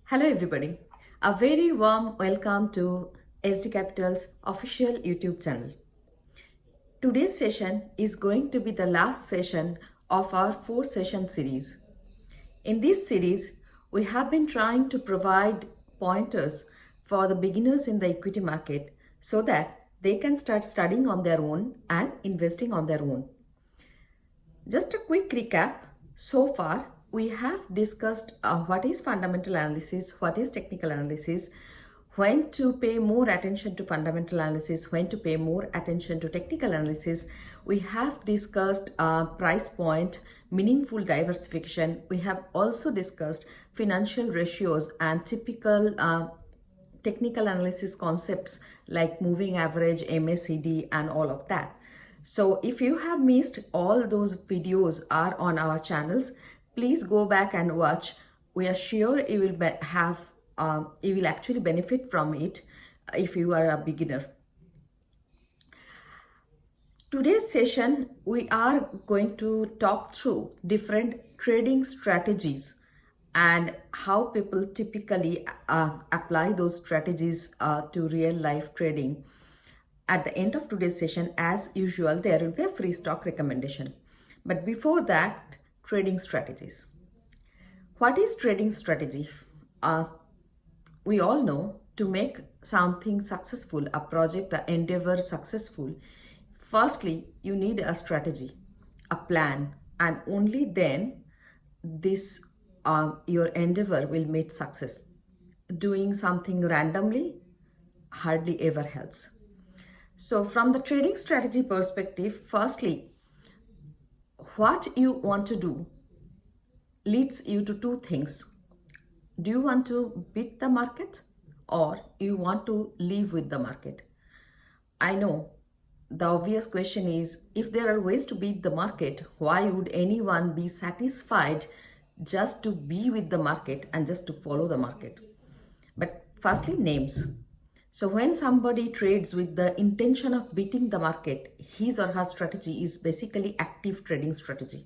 Hello everybody, a very warm welcome to SD Capital's official YouTube channel. Today's session is going to be the last session of our 4-session series. In this series, we have been trying to provide pointers for the beginners in the equity market so that they can start studying on their own and investing on their own. Just a quick recap. So far, we have discussed what is fundamental analysis, what is technical analysis, when to pay more attention to fundamental analysis, when to pay more attention to technical analysis. We have discussed price point, meaningful diversification. We have also discussed financial ratios and typical technical analysis concepts like moving average, MACD, and all of that. So if you have missed, all those videos are on our channels. Please go back and watch. We are sure you will you will actually benefit from it if you are a beginner. Today's session, we are going to talk through different trading strategies and how people typically apply those strategies to real life trading. At the end of today's session, as usual, there will be a free stock recommendation. But before that, trading strategies. What is trading strategy? We all know to make something successful, a project, an endeavor successful, firstly, you need a strategy, a plan, and only then this your endeavor will meet success. Doing something randomly hardly ever helps. So from the trading strategy perspective, firstly, what you want to do leads you to two things. Do you want to beat the market or you want to live with the market? I know the obvious question is, if there are ways to beat the market, why would anyone be satisfied just to be with the market and just to follow the market? But firstly, names. So when somebody trades with the intention of beating the market, his or her strategy is basically active trading strategy.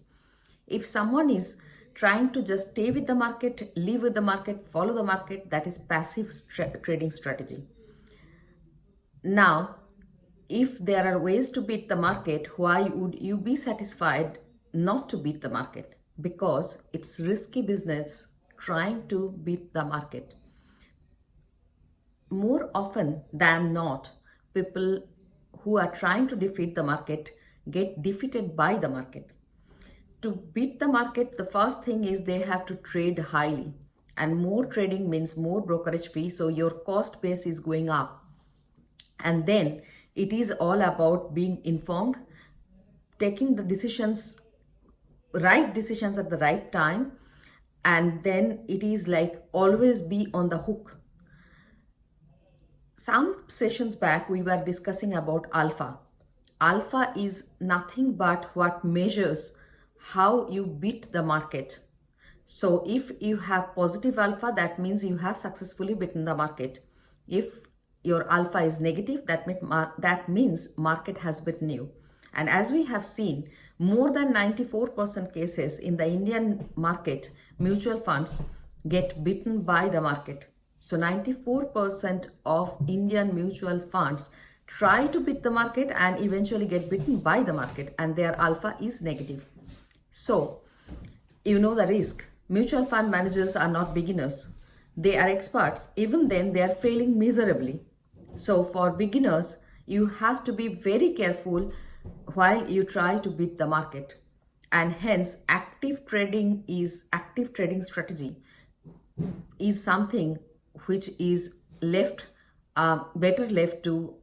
If someone is trying to just stay with the market, live with the market, follow the market, that is passive trading strategy. Now, if there are ways to beat the market, why would you be satisfied not to beat the market? Because it's risky business trying to beat the market. More often than not, people who are trying to defeat the market get defeated by the market. To beat the market, the first thing is they have to trade highly, and more trading means more brokerage fee, so your cost base is going up. And then it is all about being informed, taking the right decisions at the right time, and then it is like always be on the hook. Some sessions back, we were discussing about alpha. Alpha is nothing but what measures how you beat the market. So if you have positive alpha, that means you have successfully beaten the market. If your alpha is negative, that means market has beaten you. And as we have seen, more than 94% cases in the Indian market, mutual funds get beaten by the market. So 94% of Indian mutual funds try to beat the market and eventually get beaten by the market, and their alpha is negative. So you know the risk. Mutual fund managers are not beginners. They are experts. Even then, they are failing miserably. So for beginners, you have to be very careful while you try to beat the market. And hence, active trading strategy is something which is better left to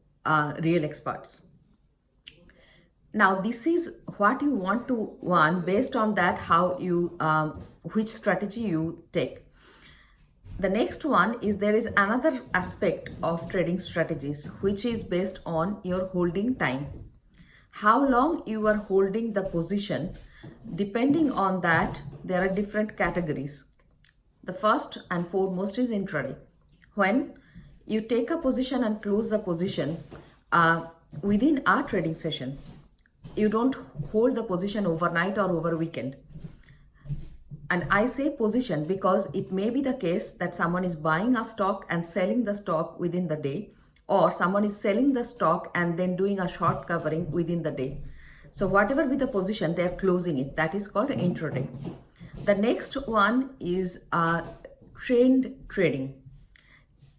real experts. Now, this is what you want to based on that, how you which strategy you take. The next one is there is another aspect of trading strategies which is based on your holding time. How long you are holding the position, depending on that, there are different categories. The first and foremost is intraday. When you take a position and close the position within our trading session, you don't hold the position overnight or over weekend. And I say position because it may be the case that someone is buying a stock and selling the stock within the day, or someone is selling the stock and then doing a short covering within the day. So whatever be the position, they are closing it. That is called intraday. The next one is trend trading.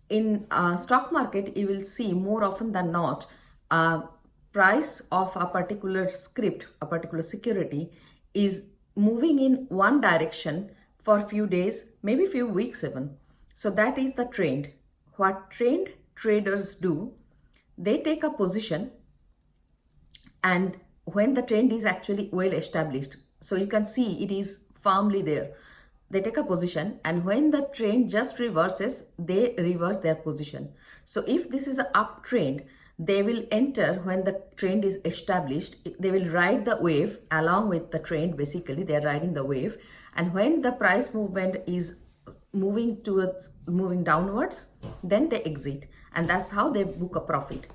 In stock market, you will see more often than not, price of a particular script, a particular security is moving in one direction for a few days, maybe few weeks even. So that is the trend. What trend traders do, they take a position, and when the trend is actually well established, so you can see it is firmly there, they take a position, and when the trend just reverses, they reverse their position. So if this is an uptrend, they will enter when the trend is established. They will ride the wave along with the trend. Basically, they are riding the wave, and when the price movement is moving downwards, then they exit, and that's how they book a profit.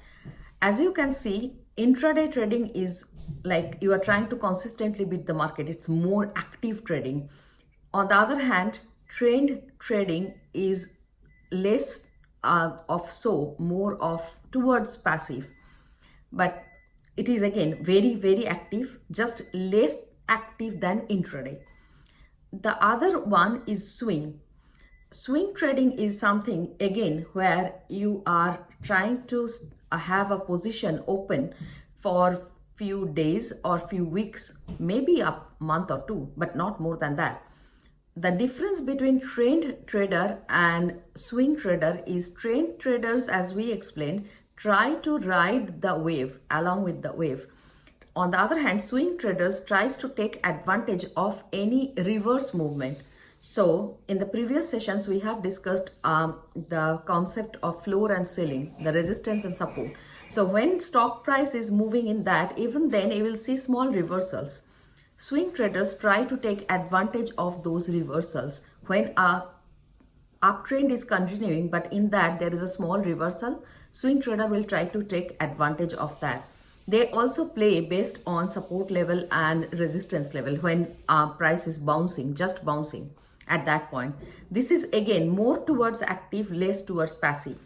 As you can see, intraday trading is like you are trying to consistently beat the market. It's more active trading. On the other hand, trend trading is less more of towards passive, but it is again very, very active, just less active than intraday. The other one is swing. Swing trading is something again where you are trying to have a position open for few days or few weeks, maybe a month or two, but not more than that. The difference between trend trader and swing trader is trend traders, as we explained, try to ride the wave along with the wave. On the other hand, swing traders tries to take advantage of any reverse movement. So in the previous sessions, we have discussed the concept of floor and ceiling, the resistance and support. So when stock price is moving in that, even then you will see small reversals. Swing traders try to take advantage of those reversals when a uptrend is continuing, but in that there is a small reversal. Swing trader will try to take advantage of that. They also play based on support level and resistance level when price is bouncing, just bouncing at that point. This is again more towards active, less towards passive.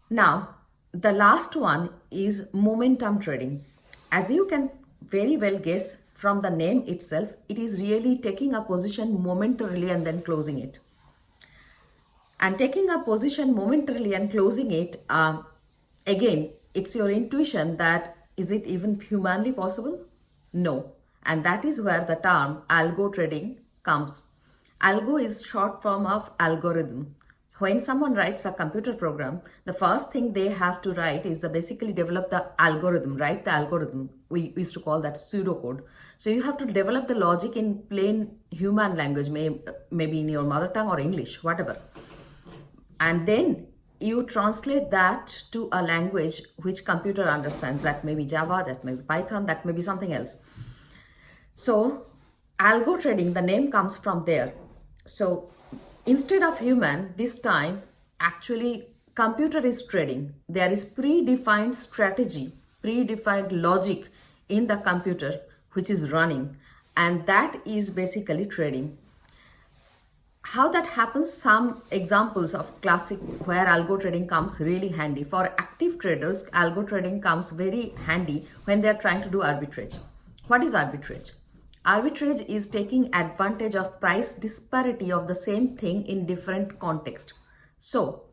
Now, the last one is momentum trading. As you can very well guess from the name itself, it is really taking a position momentarily and then closing it. And taking a position momentarily and closing it, again, it's your intuition that is it even humanly possible? No. And that is where the term algo trading comes. Algo is short form of algorithm. When someone writes a computer program, the first thing they have to write is basically develop the algorithm, write the algorithm. We used to call that pseudocode. So you have to develop the logic in plain human language, maybe in your mother tongue or English, whatever. And then you translate that to a language which computer understands. That may be Java, that may be Python, that may be something else. So algo trading, the name comes from there. So instead of human, this time actually computer is trading. There is predefined strategy, predefined logic in the computer which is running, and that is basically trading. How that happens, some examples of classic where algo trading comes really handy. For active traders, algo trading comes very handy when they are trying to do arbitrage. What is arbitrage? Arbitrage is taking advantage of price disparity of the same thing in different context. So,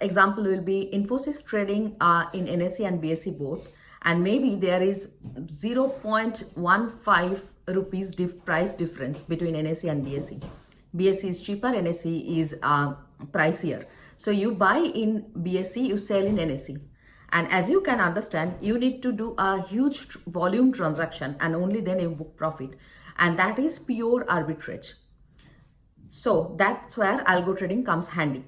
example will be Infosys trading in NSE and BSE both, and maybe there is 0.15 rupees price difference between NSE and BSE. BSE is cheaper, NSE is pricier. So you buy in BSE, you sell in NSE. And as you can understand, you need to do a huge volume transaction and only then you book profit. And that is pure arbitrage. So that's where algo trading comes handy.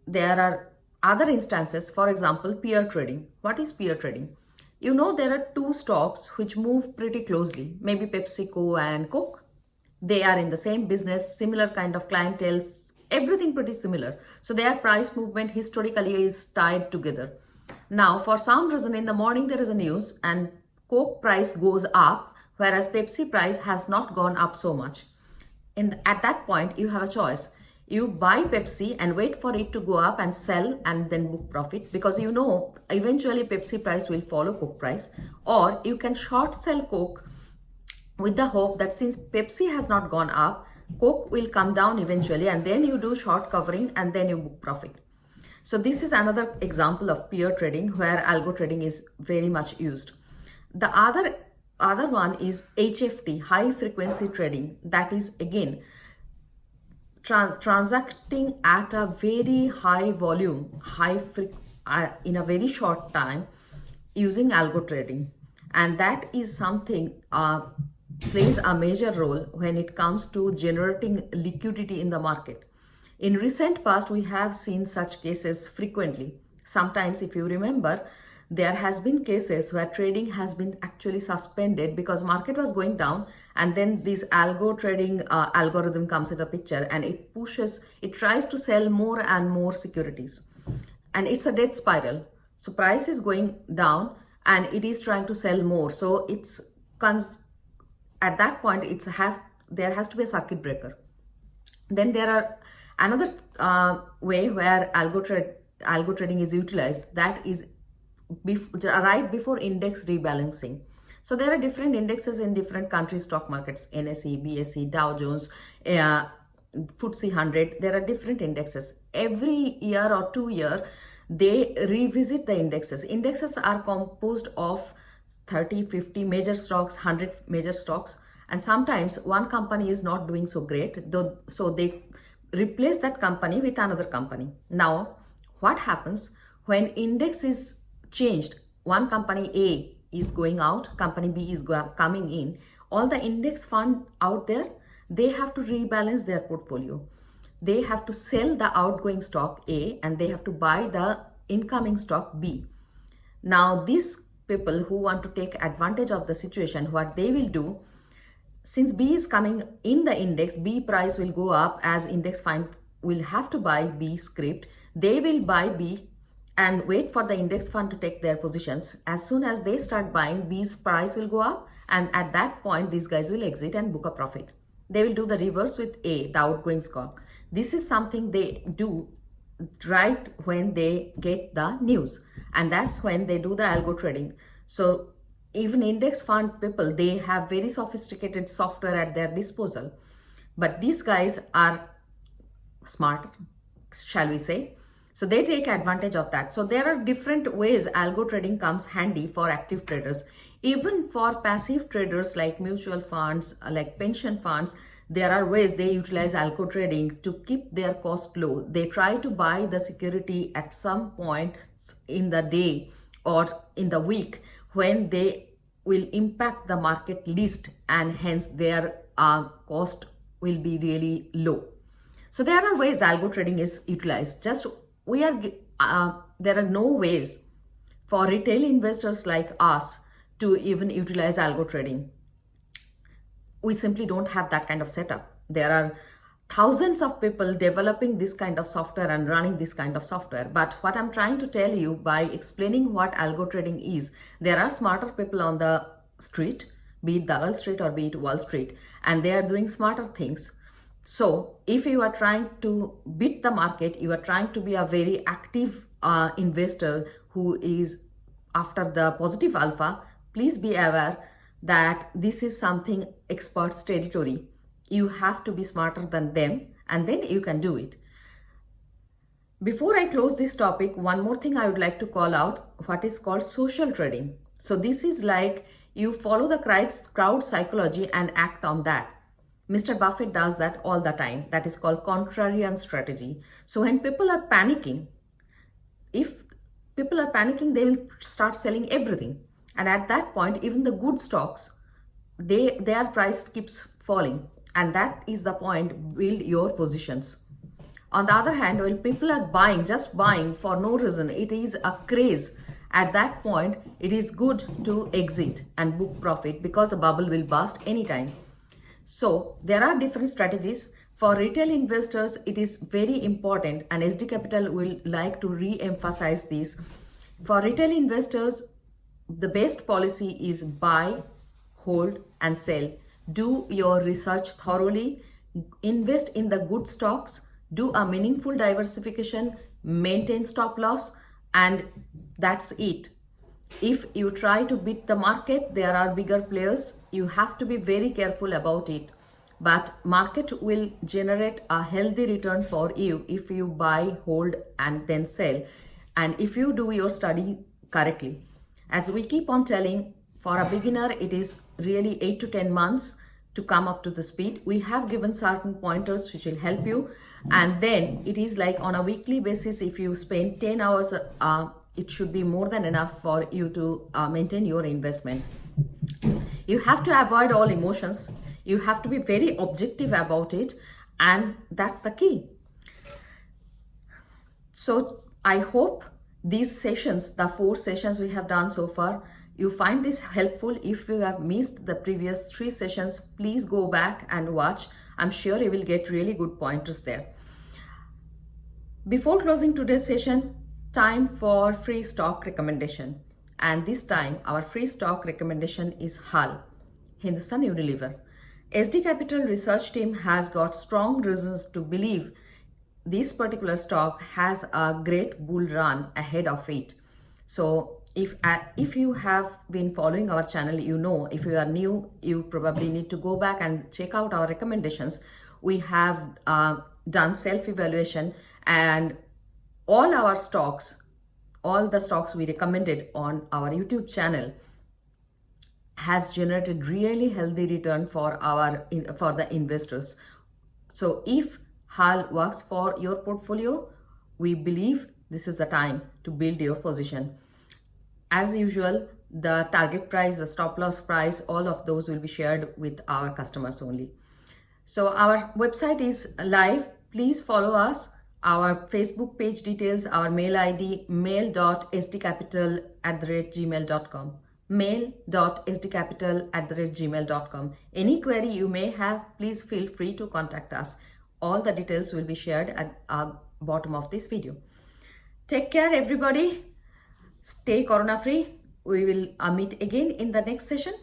There are other instances, for example, peer trading. What is peer trading? You know, there are two stocks which move pretty closely, maybe PepsiCo and Coke. They are in the same business, similar kind of clientele, everything pretty similar. So their price movement historically is tied together. Now, for some reason in the morning there is a news and Coke price goes up whereas Pepsi price has not gone up so much. At that point, you have a choice. You buy Pepsi and wait for it to go up and sell and then book profit, because you know eventually Pepsi price will follow Coke price. Or you can short sell Coke with the hope that since Pepsi has not gone up, Coke will come down eventually, and then you do short covering and then you book profit. So this is another example of peer trading where algo trading is very much used. The other one is HFT, high frequency trading. That is again transacting at a very high volume, in a very short time using algo trading, and that is something plays a major role when it comes to generating liquidity in the market. In recent past, we have seen such cases frequently. Sometimes, if you remember, there has been cases where trading has been actually suspended because market was going down, and then this algo trading algorithm comes in the picture, and it tries to sell more and more securities, and it's a death spiral. So price is going down and it is trying to sell more. So at that point there has to be a circuit breaker. Then there are another way where algo trading is utilized, that is right before index rebalancing. So there are different indexes in different countries' stock markets: NSE, BSE, Dow Jones, FTSE 100. There are different indexes. Every year or 2 years, they revisit the indexes. Indexes are composed of 30, 50 major stocks, 100 major stocks, and sometimes one company is not doing so great, so they replace that company with another company. Now, what happens when index is changed? One company A is going out, company B is coming in. All the index fund out there, they have to rebalance their portfolio. They have to sell the outgoing stock A and they have to buy the incoming stock B. Now, these people who want to take advantage of the situation, what they will do, since B is coming in the index, B price will go up as index fund will have to buy B script. They will buy B and wait for the index fund to take their positions. As soon as they start buying, B's price will go up, and at that point, these guys will exit and book a profit. They will do the reverse with A, the outgoing stock. This is something they do right when they get the news, and that's when they do the algo trading. So even index fund people, they have very sophisticated software at their disposal, but these guys are smart, shall we say. So they take advantage of that. So there are different ways algo trading comes handy for active traders. Even for passive traders like mutual funds, like pension funds, there are ways they utilize algo trading to keep their cost low. They try to buy the security at some point in the day or in the week when they will impact the market least, and hence their cost will be really low. So there are ways algo trading is utilized. There are no ways for retail investors like us to even utilize algo trading. We simply don't have that kind of setup. There are thousands of people developing this kind of software and running this kind of software. But what I'm trying to tell you by explaining what algo trading is, there are smarter people on the street, be it Dalal Street or be it Wall Street, and they are doing smarter things. So if you are trying to beat the market, you are trying to be a very active investor who is after the positive alpha, please be aware that this is something experts territory. You have to be smarter than them, and then you can do it. Before I close this topic, one more thing I would like to call out, what is called social trading. So this is like you follow the crowd psychology and act on that. Mr. Buffett does that all the time. That is called contrarian strategy. So when people are panicking, if people are panicking, they will start selling everything. And at that point, even the good stocks, their price keeps falling. And that is the point, build your positions. On the other hand, when people are buying, just buying for no reason, it is a craze. At that point, it is good to exit and book profit because the bubble will burst anytime. So there are different strategies. For retail investors, it is very important, and SD Capital will like to re-emphasize this. For retail investors, the best policy is buy, hold, and sell. Do your research thoroughly, invest in the good stocks, do a meaningful diversification, maintain stop loss, and that's it. If you try to beat the market, there are bigger players. You have to be very careful about it. But market will generate a healthy return for you if you buy, hold, and then sell. And if you do your study correctly. As we keep on telling, for a beginner, it is really 8 to 10 months to come up to the speed. We have given certain pointers which will help you. And then it is like on a weekly basis, if you spend 10 hours, it should be more than enough for you to maintain your investment. You have to avoid all emotions. You have to be very objective about it, and that's the key. So I hope these sessions, the 4 sessions we have done so far, you find this helpful. If you have missed the previous 3 sessions, please go back and watch. I'm sure you will get really good pointers there. Before closing today's session, time for free stock recommendation. And this time our free stock recommendation is HAL, Hindustan Unilever. SD Capital research team has got strong reasons to believe this particular stock has a great bull run ahead of it. So if you have been following our channel, you know, if you are new, you probably need to go back and check out our recommendations. We have done self-evaluation, and all our stocks, all the stocks we recommended on our YouTube channel has generated really healthy return for the investors. So if HAL works for your portfolio, we believe this is the time to build your position. As usual, the target price, the stop loss price, all of those will be shared with our customers only. So our website is live. Please follow us. Our Facebook page details, our mail ID, mail.sdcapital@gmail.com. mail.sdcapital@gmail.com. Any query you may have, please feel free to contact us. All the details will be shared at the bottom of this video. Take care, everybody. Stay corona free. We will meet again in the next session.